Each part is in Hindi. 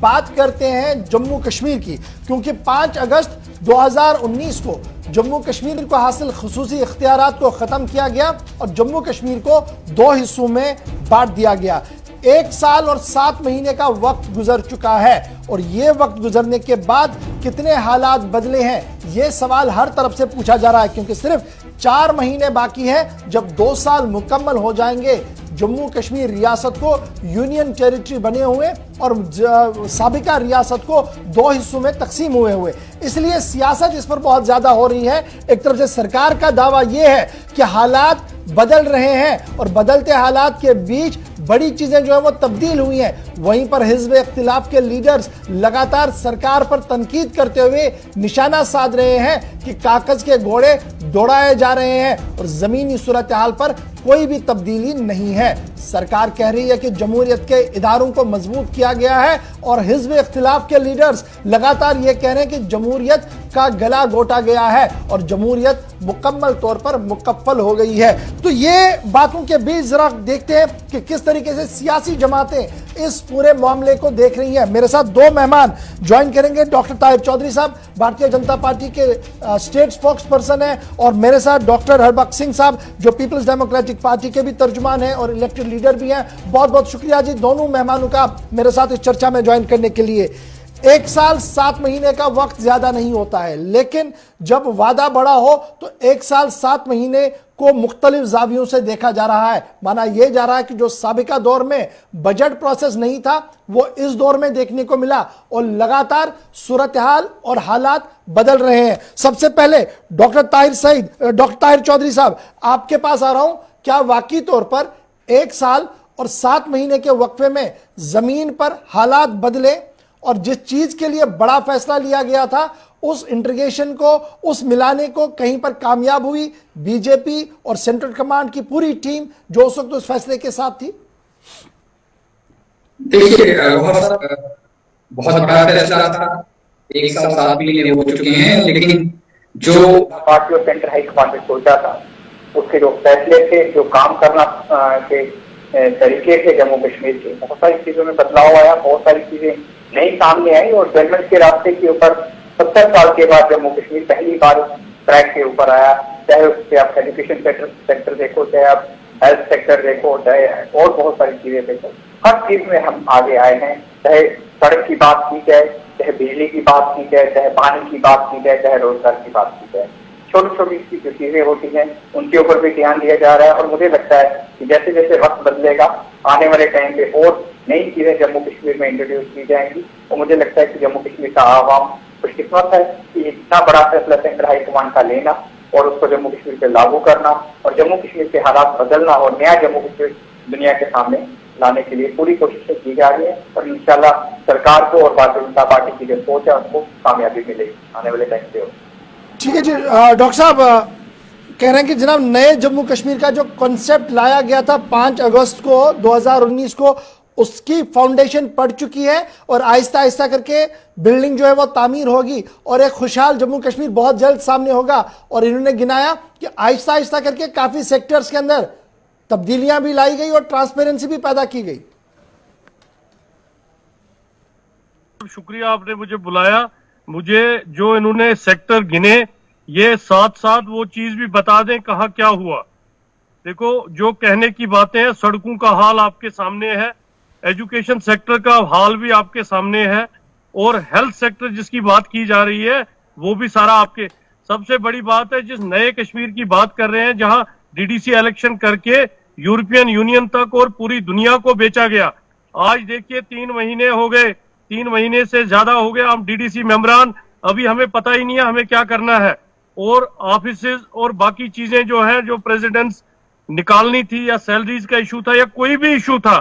बात करते हैं जम्मू कश्मीर की, क्योंकि 5 अगस्त 2019 को जम्मू कश्मीर को हासिल खुसूसी इख्तियारात को खत्म किया गया और जम्मू कश्मीर को 2 हिस्सों में बांट दिया गया। 1 साल और 7 महीने का वक्त गुजर चुका है और ये वक्त गुजरने के बाद कितने हालात बदले हैं, ये सवाल हर तरफ से पूछा जा रहा है, क्योंकि सिर्फ 4 महीने बाकी है जब 2 साल मुकम्मल हो जाएंगे जम्मू कश्मीर रियासत को यूनियन टेरिटरी बने हुए और साबिका रियासत को 2 हिस्सों में तकसीम हुए। इसलिए सियासत इस पर बहुत ज्यादा हो रही है। एक तरफ से सरकार का दावा यह है कि हालात बदल रहे हैं और बदलते हालात के बीच बड़ी चीजें जो है वो तब्दील हुई हैं, वहीं पर हिज़्ब इख्तिलाफ के लीडर्स लगातार सरकार पर तनकीद करते हुए निशाना साध रहे हैं कि कागज के घोड़े दौड़ाए जा रहे हैं और जमीनी सूरत हाल पर कोई भी तब्दीली नहीं है। सरकार कह रही है कि जमहूरियत के इदारों को मजबूत किया गया है और हिज़्ब इख्तिलाफ के लीडर्स लगातार ये कह रहे हैं कि जमहूरियत का गला घोटा गया है और जमहूरियत मुकम्मल तौर पर मुकफ्फल हो गई है। तो ये बातों के बीच जरा देखते हैं कि किस तरीके से सियासी जमातें इस पूरे मामले को देख रही हैं। मेरे साथ 2 मेहमान ज्वाइन करेंगे। डॉक्टर ताहिर चौधरी साहब भारतीय जनता पार्टी के स्टेट स्पोक्स पर्सन है और मेरे साथ डॉक्टर हरबख्श सिंह साहब जो पीपल्स डेमोक्रेटिक पार्टी के भी तर्जुमान हैं और इलेक्टेड लीडर भी हैं। बहुत बहुत शुक्रिया जी दोनों मेहमानों का मेरे साथ इस चर्चा में ज्वाइन करने के लिए। 1 साल 7 महीने का वक्त ज्यादा नहीं होता है, लेकिन जब वादा बड़ा हो तो 1 साल 7 महीने को मुख्तलिफ जावियों से देखा जा रहा है। माना यह जा रहा है कि जो साबिका दौर में बजट प्रोसेस नहीं था वो इस दौर में देखने को मिला और लगातार सूरत हाल और हालात बदल रहे हैं। सबसे पहले डॉक्टर ताहिर चौधरी साहब आपके पास आ रहा हूं। क्या वाकई तौर पर 1 साल और 7 महीने के वक्फे में जमीन पर हालात बदले और जिस चीज के लिए बड़ा फैसला लिया गया था उस इंटीग्रेशन को, उस मिलाने को कहीं पर कामयाब हुई बीजेपी और सेंट्रल कमांड की पूरी टीम जो उस वक्त उस फैसले के साथ थी? देखिए बहुत बड़ा फैसला था। 1 साल 7 महीने हो चुके हैं, लेकिन जो पार्टी और सेंटर हाई कमांड ने सोचा था उसके जो फैसले थे, जो काम करना के तरीके थे जम्मू कश्मीर के, बहुत सारी चीजों में बदलाव आया, बहुत सारी चीजें नई सामने आई और डेवलपमेंट के रास्ते के ऊपर 70 साल के बाद जम्मू कश्मीर पहली बार ट्रैक के ऊपर आया। चाहे उससे आप एजुकेशन सेक्टर देखो, चाहे आप हेल्थ सेक्टर देखो, चाहे और बहुत सारी चीजें देखो, हर चीज में हम आगे आए हैं। चाहे सड़क की बात की जाए, चाहे बिजली की बात की जाए, चाहे पानी की बात की जाए, चाहे रोजगार की बात की जाए, छोटी छोटी जो चीजें होती हैं उनके ऊपर भी ध्यान दिया जा रहा है। और मुझे लगता है कि जैसे जैसे वक्त बदलेगा आने वाले टाइम पे और नई चीजें जम्मू कश्मीर में इंट्रोड्यूस की जाएंगी और मुझे लगता है कि जम्मू कश्मीर का आवाम खुशकिस्मत है कि इतना बड़ा फैसला सेंट्रल हाई कमांड का लेना और उसको जम्मू कश्मीर पे लागू करना और जम्मू कश्मीर के हालात बदलना और नया जम्मू कश्मीर दुनिया के सामने लाने के लिए पूरी कोशिशें की जा रही है और इंशाल्लाह सरकार को और भारतीय जनता पार्टी की जो सोच है उसको कामयाबी मिलेगी आने वाले टाइम पे। ठीक है जी। डॉक्टर साहब कह रहे हैं कि जनाब नए जम्मू कश्मीर का जो कॉन्सेप्ट लाया गया था 5 अगस्त को 2019 को, उसकी फाउंडेशन पड़ चुकी है और आहिस्ता आहिस्ता करके बिल्डिंग जो है वो तामीर होगी और एक खुशहाल जम्मू कश्मीर बहुत जल्द सामने होगा। और इन्होंने गिनाया कि आहिस्ता आहिस्ता करके काफी सेक्टर्स के अंदर तब्दीलियां भी लाई गई और ट्रांसपेरेंसी भी पैदा की गई। शुक्रिया आपने मुझे बुलाया। मुझे जो इन्होंने सेक्टर गिने ये साथ साथ वो चीज भी बता दें कहाँ क्या हुआ। देखो जो कहने की बातें हैं, सड़कों का हाल आपके सामने है, एजुकेशन सेक्टर का हाल भी आपके सामने है और हेल्थ सेक्टर जिसकी बात की जा रही है वो भी सारा आपके। सबसे बड़ी बात है जिस नए कश्मीर की बात कर रहे हैं जहां डीडीसी इलेक्शन करके यूरोपियन यूनियन तक और पूरी दुनिया को बेचा गया। आज देखिए 3 महीने हो गए, 3 महीने से ज्यादा हो गया हम डीडीसी मेंबरान, अभी हमें पता ही नहीं है हमें क्या करना है। और ऑफिसेज और बाकी चीजें जो है जो प्रेसिडेंट्स निकालनी थी या सैलरीज का इशू था या कोई भी इशू था,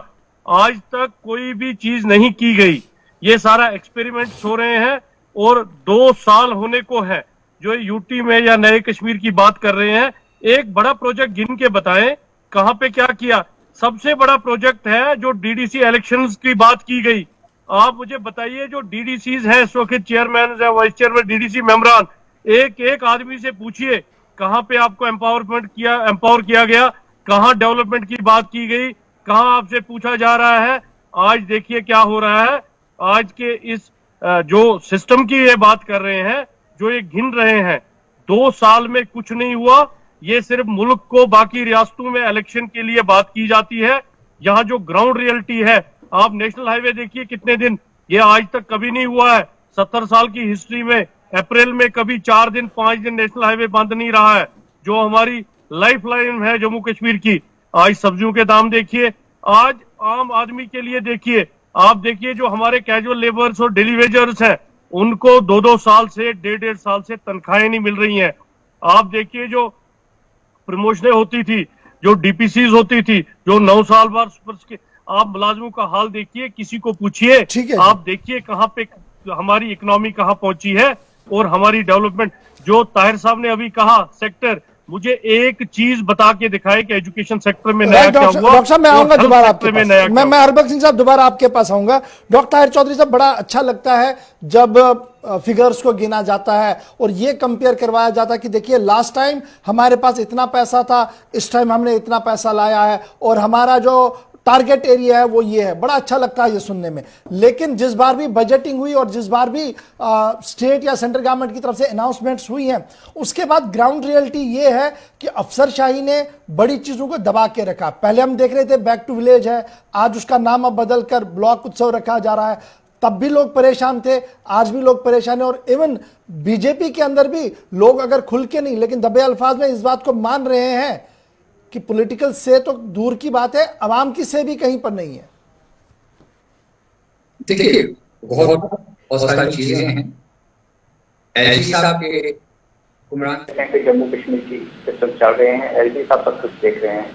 आज तक कोई भी चीज नहीं की गई। ये सारा एक्सपेरिमेंट्स हो रहे हैं और 2 साल होने को है जो यूटी में या नए कश्मीर की बात कर रहे हैं। एक बड़ा प्रोजेक्ट गिन के बताएं कहां पे क्या किया। सबसे बड़ा प्रोजेक्ट है जो डीडीसी इलेक्शंस की बात की गई। आप मुझे बताइए जो डीडीसीज हैं इस वक्त चेयरमैन या वाइस चेयरमैन डीडीसी मेंबरान, एक एक आदमी से पूछिए कहां पे आपको एम्पावर किया गया, कहां डेवलपमेंट की बात की गई, कहां आपसे पूछा जा रहा है। आज देखिए क्या हो रहा है। आज के इस जो सिस्टम की ये बात कर रहे हैं, जो ये गिन रहे हैं, 2 साल में कुछ नहीं हुआ। ये सिर्फ मुल्क को बाकी रियासतों में इलेक्शन के लिए बात की जाती है। यहाँ जो ग्राउंड रियलिटी है, आप नेशनल हाईवे देखिए कितने दिन, ये आज तक कभी नहीं हुआ है 70 साल की हिस्ट्री में। अप्रैल में कभी 4 दिन 5 दिन नेशनल हाईवे बंद नहीं रहा है, जो हमारी लाइफ लाइन है जम्मू कश्मीर की। आज सब्जियों के दाम देखिए, आज आम आदमी के लिए देखिए, आप देखिए जो हमारे कैजुअल लेबर्स और डेली वेजर्स हैं, उनको 2-2 साल से 1.5 साल से तनख्वाहें नहीं मिल रही हैं। आप देखिए जो प्रमोशनें होती थी, जो डीपीसीज होती थी, जो 9 साल बाद सुपर, आप मुलाजिमों का हाल देखिए, किसी को पूछिए, आप देखिए कहाँ पे हमारी इकोनॉमी कहाँ पहुंची है और हमारी डेवलपमेंट। जो ताहिर साहब ने अभी कहा सेक्टर, मुझे एक चीज बता के दिखाए कि एजुकेशन सेक्टर में नया क्या हुआ। डॉक्टर साहब मैं आऊंगा दोबारा आपके पास, मैं हरबख्श सिंह साहब दोबारा आपके पास आऊंगा। डॉक्टर ताहिर चौधरी साहब, बड़ा अच्छा लगता है जब फिगर्स को गिना जाता है और ये कंपेयर करवाया जाता है कि देखिए लास्ट टाइम हमारे पास इतना पैसा था, इस टाइम हमने इतना पैसा लाया है और हमारा जो टारगेट एरिया है वो ये है। बड़ा अच्छा लगता है ये सुनने में। लेकिन जिस बार भी बजटिंग हुई और जिस बार भी स्टेट या सेंट्रल गवर्नमेंट की तरफ से अनाउंसमेंट्स हुई हैं, उसके बाद ग्राउंड रियलिटी ये है कि अफसरशाही ने बड़ी चीजों को दबा के रखा। पहले हम देख रहे थे बैक टू विलेज है, आज उसका नाम अब बदलकर ब्लॉक उत्सव रखा जा रहा है। तब भी लोग परेशान थे, आज भी लोग परेशान है और इवन बीजेपी के अंदर भी लोग अगर खुल के नहीं लेकिन दबे अल्फाज में इस बात को मान रहे हैं कि पॉलिटिकल से तो दूर की बात है, अवाम की से भी कहीं पर नहीं है। देखिए बहुत सारी चीजें हैं। एलजी साहब के हुक्मरान जम्मू कश्मीर की सिस्टम चल रहे हैं, एलजी साहब सब कुछ देख रहे हैं।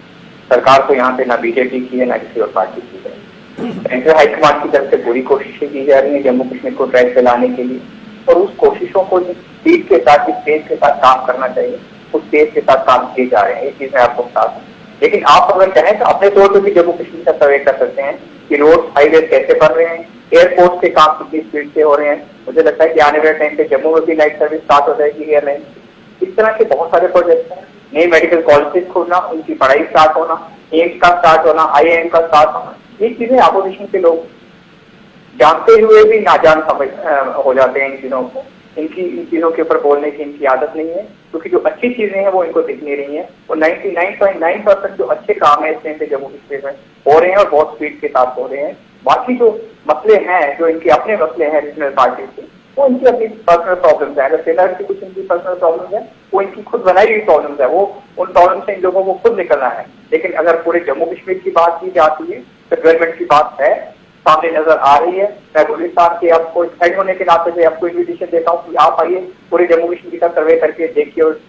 सरकार को यहाँ पे ना बीजेपी की है ना किसी और पार्टी की है। सेंट्रल हाईकमान की तरफ से पूरी कोशिशें की जा रही है जम्मू कश्मीर को ट्रैक पे लाने के लिए, और उस कोशिशों को स्पीड के साथ, इस तेज के साथ काम करना चाहिए, उस तेज के साथ काम किए जा रहे हैं। ये चीज मैं आपको बता दूं। लेकिन आप अगर चाहें तो अपने तौर पर भी जम्मू कश्मीर का सर्वे कर सकते हैं कि रोड हाईवे कैसे बन रहे हैं, एयरपोर्ट के काम कितनी स्पीड से हो रहे हैं। मुझे लगता है कि आने वाले टाइम पे जम्मू में भी नाइट सर्विस स्टार्ट हो जाएगी एयरलाइन। इस तरह के बहुत सारे प्रोजेक्ट हैं। नए मेडिकल कॉलेजेस खोलना, उनकी पढ़ाई स्टार्ट होना, एम्स का स्टार्ट होना, IIM का स्टार्ट होना, ये चीजें अपोजिशन के लोग जानते हुए भी नाजान समझ हो जाते हैं इन चीजों को। इन चीजों के ऊपर बोलने की इनकी आदत नहीं है, क्योंकि जो अच्छी चीजें हैं वो इनको दिख नहीं रही हैं। और 99.9% जो अच्छे काम है इस टाइम पे जम्मू कश्मीर में हो रहे हैं और बहुत स्पीड के साथ हो रहे हैं। बाकी जो मसले हैं, जो इनके अपने मसले हैं रीजनल पार्टी के, वो इनकी अपनी पर्सनल प्रॉब्लम्स है। अगर सेना की कुछ इनकी पर्सनल प्रॉब्लम्स है, वो इनकी खुद बनाई हुई प्रॉब्लम्स है, वो उन प्रॉब्लम से इन लोगों को खुद निकलना है। लेकिन अगर पूरे जम्मू कश्मीर की बात की जाती है तो गवर्नमेंट की बात है, सामने नजर आ रही है। मैं गुलिस्तान के आपको हेड होने के नाते से आपको इन्विटेशन देता हूँ कि आप आइए, पूरे जम्मू कश्मीर का सर्वे करके देखिए और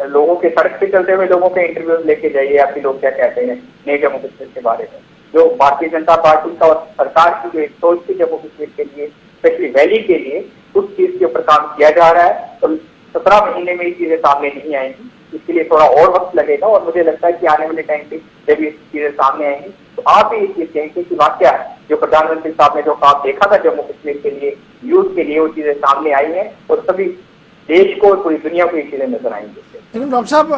लोगों के सड़क पे चलते हुए लोगों के इंटरव्यूज लेके जाइए, आपके लोग क्या कहते हैं नए जम्मू कश्मीर के बारे में। जो भारतीय जनता पार्टी का और सरकार की जो एक सोच थी जम्मू कश्मीर के लिए, स्पेशली वैली के लिए, उस चीज के ऊपर काम किया जा रहा है। तो 17 महीने में ये चीजें सामने नहीं आएंगी, इसके लिए थोड़ा और वक्त लगेगा। और मुझे लगता है कि आने वाले टाइम पे जब ये चीजें सामने आएंगी तो आप भी ये चीज कहेंगे कि वाकया जो प्रधानमंत्री साहब ने जो काम देखा था जम्मू कश्मीर के लिए, यूथ के लिए, वो चीजें सामने आई हैं और सभी देश को और पूरी दुनिया को ये चीजें नजर आएंगी। लेकिन डॉक्टर साहब,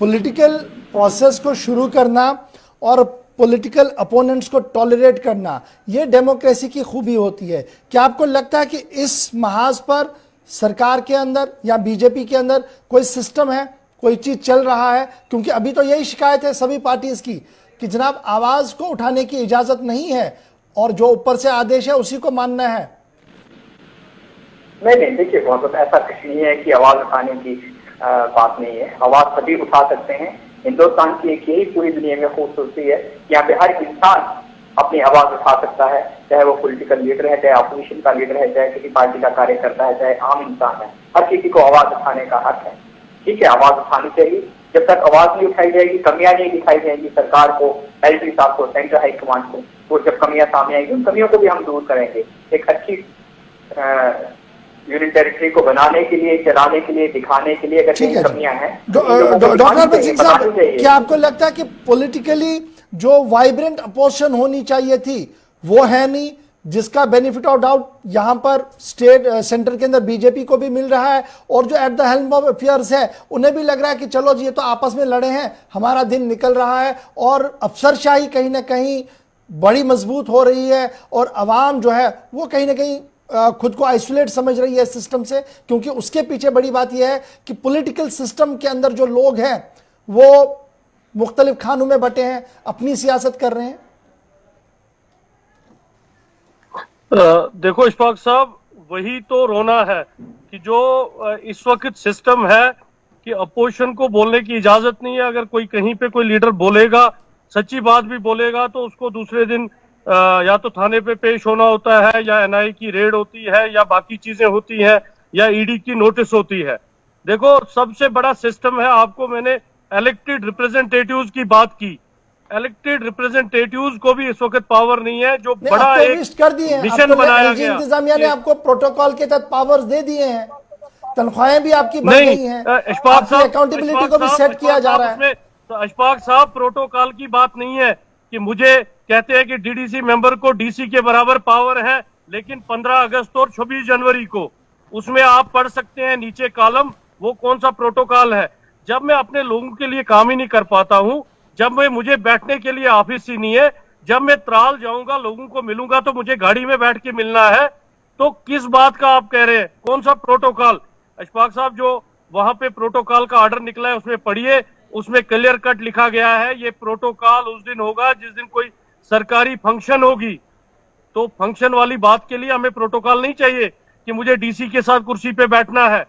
पॉलिटिकल प्रोसेस को शुरू करना और पॉलिटिकल अपोनेंट्स को टॉलरेट करना, ये डेमोक्रेसी की खूबी होती है। क्या आपको लगता है कि इस महाज पर सरकार के अंदर या बीजेपी के अंदर कोई सिस्टम है, कोई चीज चल रहा है? क्योंकि अभी तो यही शिकायत है सभी पार्टीज की कि जनाब आवाज को उठाने की इजाजत नहीं है और जो ऊपर से आदेश है उसी को मानना है। नहीं, देखिए बहुत ऐसा कुछ नहीं है कि आवाज उठाने की बात नहीं है। आवाज सभी उठा सकते हैं। हिंदुस्तान की एक यही पूरी दुनिया में खूबसूरती है, यहाँ पे हर इंसान अपनी आवाज उठा सकता है, चाहे वो पॉलिटिकल लीडर है, चाहे अपोजिशन का लीडर है, चाहे किसी पार्टी का कार्यकर्ता है, चाहे आम इंसान है। हर किसी को आवाज उठाने का हक है। ठीक है, आवाज उठानी चाहिए। जब तक आवाज नहीं उठाई जाएगी, कमियां नहीं दिखाई जाएंगी सरकार को, एलजी साहब को, सेंट्रल हाईकमांड को, वो जब कमियां सामने आएंगी उन कमियों को भी हम दूर करेंगे। एक अच्छी यूनियन टेरिटरी को बनाने के लिए, चलाने के लिए, दिखाने के लिए अगर कमियां हैं। डॉक्टर हरबख्श सिंह साहब, क्या आपको लगता है कि पॉलिटिकली जो वाइब्रेंट अपोजिशन होनी चाहिए थी वो है नहीं, जिसका बेनिफिट ऑफ डाउट यहां पर स्टेट सेंटर के अंदर बीजेपी को भी मिल रहा है और जो at the helm of affairs है उन्हें भी लग रहा है कि चलो जी ये तो आपस में लड़े हैं, हमारा दिन निकल रहा है और अफसरशाही कहीं ना कहीं बड़ी मजबूत हो रही है और अवाम जो है वो कहीं ना कहीं खुद को आइसोलेट समझ रही है सिस्टम से, क्योंकि उसके पीछे बड़ी बात यह है कि पॉलिटिकल सिस्टम के अंदर जो लोग हैं वो मुख्तलिफ खानों में बटे हैं, अपनी सियासत कर रहे हैं। देखो इशफाक साहब, वही तो रोना है कि जो इस वक्त सिस्टम है कि अपोजिशन को बोलने की इजाजत नहीं है। अगर कोई कहीं पे कोई लीडर बोलेगा, सच्ची बात भी बोलेगा, तो उसको दूसरे दिन या तो थाने पे पेश होना होता है, या एनआई की रेड होती है, या बाकी चीजें होती हैं, या ईडी की नोटिस होती है। देखो सबसे बड़ा सिस्टम है, आपको मैंने इलेक्टेड रिप्रेजेंटेटिव्स की बात की, इलेक्टेड रिप्रेजेंटेटिव्स को भी इस वक्त पावर नहीं है। जो बड़ा एक मिशन बनाया गया, इंतजामिया ने आपको प्रोटोकॉल के तहत पावर्स दे दिए हैं, तनख्वाहें भी आपकी बढ़ गई हैं, आपकी अकाउंटेबिलिटी को भी सेट किया जा रहा है। अशफाक साहब, प्रोटोकॉल की बात नहीं है कि मुझे कहते हैं कि डीडीसी मेंबर को डीसी के बराबर पावर है, लेकिन 15 अगस्त और 26 जनवरी को उसमें आप पढ़ सकते हैं नीचे कॉलम, वो कौन सा प्रोटोकॉल है। जब मैं अपने लोगों के लिए काम ही नहीं कर पाता हूं, जब मुझे बैठने के लिए ऑफिस ही नहीं है, जब मैं त्राल जाऊंगा लोगों को मिलूंगा तो मुझे गाड़ी में बैठ के मिलना है, तो किस बात का आप कह रहे हैं, कौन सा प्रोटोकॉल। अशफाक साहब, जो वहां पे प्रोटोकॉल का ऑर्डर निकला है उसमें पढ़िए, उसमें क्लियर कट लिखा गया है ये प्रोटोकॉल उस दिन होगा जिस दिन कोई सरकारी फंक्शन होगी। तो फंक्शन वाली बात के लिए हमें प्रोटोकॉल नहीं चाहिए कि मुझे डीसी के साथ कुर्सी पे बैठना है।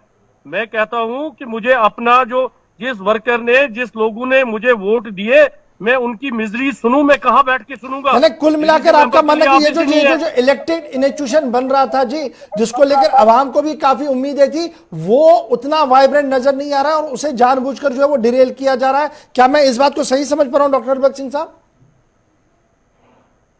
मैं कहता हूं कि मुझे अपना जो जिस वर्कर ने, जिस लोगों ने मुझे वोट दिए, मैं उनकी मिजरी सुनूं, मैं कहां बैठ के सुनूंगा। कुल मिलाकर आपका मानना है कि ये जो इलेक्टेड इंस्टीट्यूशन बन रहा था जी, जिसको लेकर आवाम को भी काफी उम्मीदें थी, वो उतना वाइब्रेंट नजर नहीं आ रहा है और उसे जानबूझकर जो है वो डिरेल किया जा रहा है। क्या मैं इस बात को सही समझ पा रहा हूं डॉक्टर भगत सिंह साहब?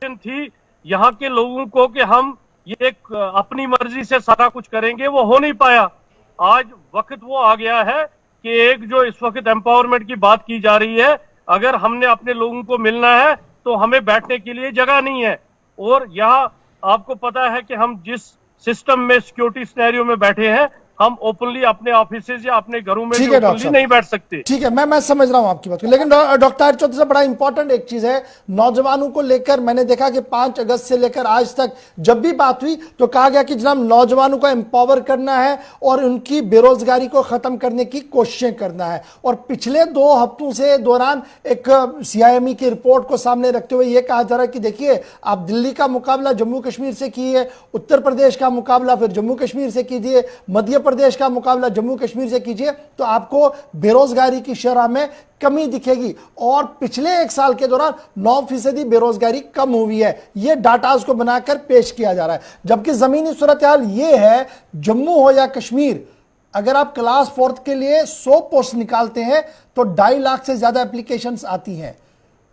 थी यहाँ के लोगों को कि हम ये एक अपनी मर्जी से सारा कुछ करेंगे, वो हो नहीं पाया। आज वक्त वो आ गया है कि एक जो इस वक्त एम्पावरमेंट की बात की जा रही है, अगर हमने अपने लोगों को मिलना है तो हमें बैठने के लिए जगह नहीं है। और यहाँ आपको पता है कि हम जिस सिस्टम में सिक्योरिटी सिनेरियो में बैठे हैं, हम ओपनली अपने ऑफिसेज या अपने घरों में ओपनली नहीं बैठ सकते। ठीक है, मैं समझ रहा हूं आपकी बात, लेकिन डॉक्टर चौधरी से बड़ा इंपॉर्टेंट एक चीज है, नौजवानों को लेकर मैंने देखा कि 5 अगस्त से लेकर आज तक जब भी बात हुई तो कहा गया कि जनाब नौजवानों को एम्पावर करना है और उनकी बेरोजगारी को खत्म करने की कोशिशें करना है। और पिछले 2 हफ्तों से दौरान एक CIME की रिपोर्ट को सामने रखते हुए यह कहा जा रहा है कि देखिए, आप दिल्ली का मुकाबला जम्मू कश्मीर से कीजिए, उत्तर प्रदेश का मुकाबला फिर जम्मू कश्मीर से कीजिए, मध्य प्रदेश का मुकाबला जम्मू कश्मीर से कीजिए, तो आपको बेरोजगारी की शरह में कमी दिखेगी। और पिछले 1 साल के दौरान 9% बेरोजगारी कम हुई है। यह डाटा को बनाकर पेश किया जा रहा है, जबकि जमीनी सूरत हाल यह है, जम्मू हो या कश्मीर, अगर आप क्लास 4 के लिए 100 पोस्ट निकालते हैं तो 2.5 लाख से ज्यादा एप्लीकेशंस आती हैं।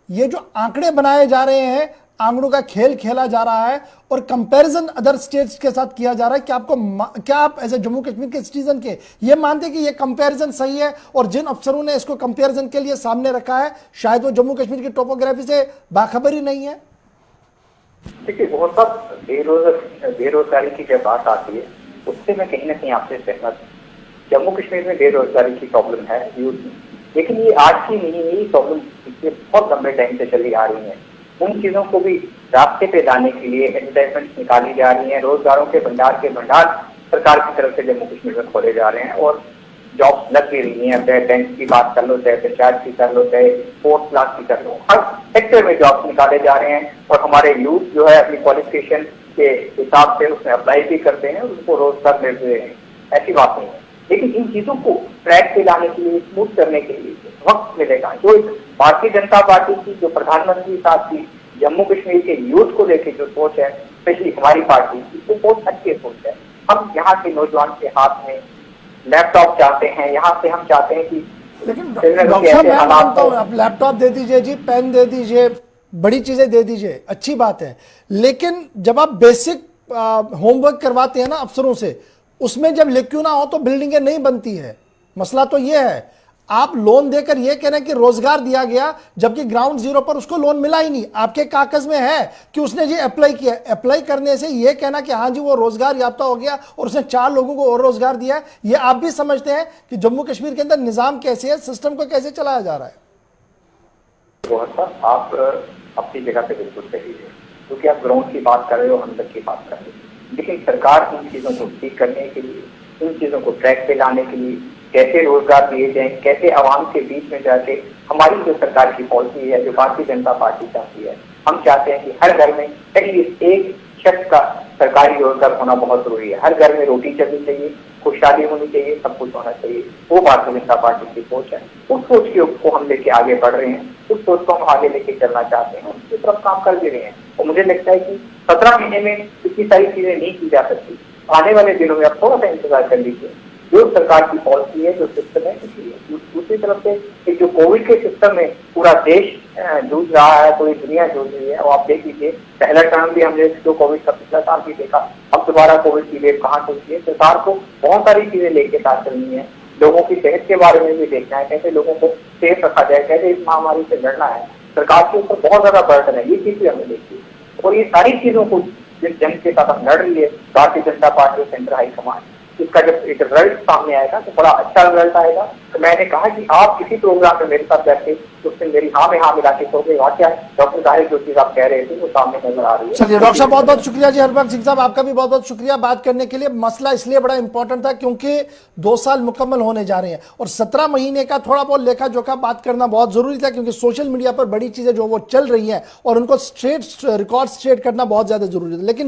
ये जो आंकड़े बनाए जा रहे हैं, आंकड़ों का खेल खेला जा रहा है और कंपैरिजन अदर स्टेट्स के साथ किया जा रहा है। क्या आप एज ए जम्मू कश्मीर के सिटीजन के ये मानते हैं कि ये कंपैरिजन सही है, और जिन अफसरों ने इसको कंपैरिजन के लिए सामने रखा है शायद वो जम्मू कश्मीर की टोपोग्राफी से बाखबर ही नहीं है? देखिए, बहुत बेरोजगारी की जब बात आती है उससे मैं कहीं ना कहीं आपसे सहमत हूं। जम्मू कश्मीर में बेरोजगारी की प्रॉब्लम है यूथ में, लेकिन ये आज की नहीं है, ये प्रॉब्लम पिछले बहुत लंबे टाइम से चली आ रही है। उन चीजों को भी रास्ते पे लाने के लिए एडवर्टाइजमेंट निकाली जा रही हैं, रोजगारों के भंडार सरकार की तरफ से जम्मू कश्मीर में खोले जा रहे हैं और जॉब्स लग भी रही हैं। चाहे बैंक की बात कर लो, चाहे पंचायत की कर लो, चाहे स्पोर्ट्स क्लास की कर लो, हर सेक्टर में जॉब्स निकाले जा रहे हैं और हमारे यूथ जो है अपनी क्वालिफिकेशन के हिसाब से उसमें अप्लाई भी करते हैं, उनको रोजगार मिल रहे हैं, ऐसी बात नहीं है। लेकिन इन चीजों को ट्रैक पे लाने के लिए, स्मूथ करने के लिए वक्त मिलेगा। जो एक भारतीय जनता पार्टी की, जो प्रधानमंत्री साहब की जम्मू कश्मीर के यूथ को लेकर जो सोच है, स्पेशली हमारी पार्टी की, वो बहुत अच्छी सोच है। हम यहाँ के नौजवान के हाथ में लैपटॉप चाहते हैं, यहाँ से हम चाहते हैं कि, लेकिन डॉक्टर साहब मैं मानता हूं, आप लैपटॉप दे दीजिए जी, पेन दे दीजिए, बड़ी चीजें दे दीजिए, अच्छी बात है, लेकिन जब आप बेसिक होमवर्क करवाते हैं ना अफसरों से, उसमें जब लिखूं ना हो तो बिल्डिंगें नहीं बनती है। मसला तो यह है, आप लोन देकर यह कह रहे हैं कि रोजगार दिया गया, जबकि ग्राउंड जीरो पर उसको लोन मिला ही नहीं। आपके कागज में है कि उसने जी अप्लाई किया, अप्लाई करने से यह कहना कि हाँ जी वो रोजगार याफ्ता हो गया और उसने 4 लोगों को और रोजगार दिया है, यह आप भी समझते हैं कि जम्मू कश्मीर के अंदर निजाम कैसे है, सिस्टम को कैसे चलाया जा रहा है? आप अपनी जगह पे बिल्कुल सही है, क्योंकि आप ग्राउंड की बात कर रहे हो, अंदर की बात कर रहे हो। लेकिन सरकार इन चीजों को ठीक करने के लिए, इन चीजों को ट्रैक पे लाने के लिए कैसे रोजगार दिए जाए, कैसे आवाम के बीच में जाके हमारी जो सरकार की पॉलिसी है, जो भारतीय जनता पार्टी चाहती है, हम चाहते हैं कि हर घर में एटलीस्ट एक शख्स का सरकारी रोजगार होना बहुत जरूरी है। हर घर में रोटी चलनी चाहिए, खुशहाली होनी चाहिए, सब कुछ होना चाहिए। वो भारतीय जनता पार्टी की सोच है। उस सोच को हम लेके आगे बढ़ रहे हैं, उस सोच को हम आगे लेके चलना चाहते हैं, उसकी तरफ काम कर भी रहे हैं। और मुझे लगता है कि 17 महीने में इतनी सारी चीजें नहीं की जा सकती। आने वाले दिनों में आप थोड़ा सा इंतजार कर लीजिए। जो सरकार की पॉलिसी है, जो सिस्टम है, दूसरी तरफ से एक जो कोविड के सिस्टम में पूरा देश जूझ रहा है, पूरी दुनिया जूझ रही है। और आप देख लीजिए, पहला टर्म भी हमने जो कोविड का पिछला साल भी देखा, अब दोबारा कोविड की वेव कहाँ चलती है। सरकार को बहुत सारी चीजें लेके साथ चलनी है। लोगों की सेहत के बारे में भी देखना है, कैसे लोगों को सेफ रखा जाए, कैसे इस महामारी से लड़ना है। सरकार के ऊपर बहुत ज्यादा बर्डन है, ये चीज भी हमें देखी। और ये सारी चीजों को जिस जंग के साथ हम लड़ रही है भारतीय जनता पार्टी और सेंट्रल हाईकमान, इसका जब एक रिजल्ट सामने आएगा तो बड़ा अच्छा रिजल्ट आएगा। तो मैंने कहा कि आप किसी प्रोग्राम में मेरे साथ बैठे तो उसने मेरी हाँ में हाँ मिला के कहोगे वाकया डॉक्टर साहिब जो चीज आप कह रहे थे वो सामने नजर आ रही है। चलिए डॉक्टर साहब, बहुत बहुत शुक्रिया जी। हरबख्श सिंह साहब, आपका भी बहुत बहुत शुक्रिया बात करने के लिए। मसला इसलिए बड़ा इंपॉर्टेंट था क्योंकि 2 साल मुकम्मल होने जा रहे हैं और 17 महीने का थोड़ा बहुत लेखा जोखा बात करना बहुत जरूरी था, क्योंकि सोशल मीडिया पर बड़ी चीजें जो वो चल रही हैं और उनको स्ट्रेट रिकॉर्ड स्ट्रेट करना बहुत ज्यादा जरूरी था। लेकिन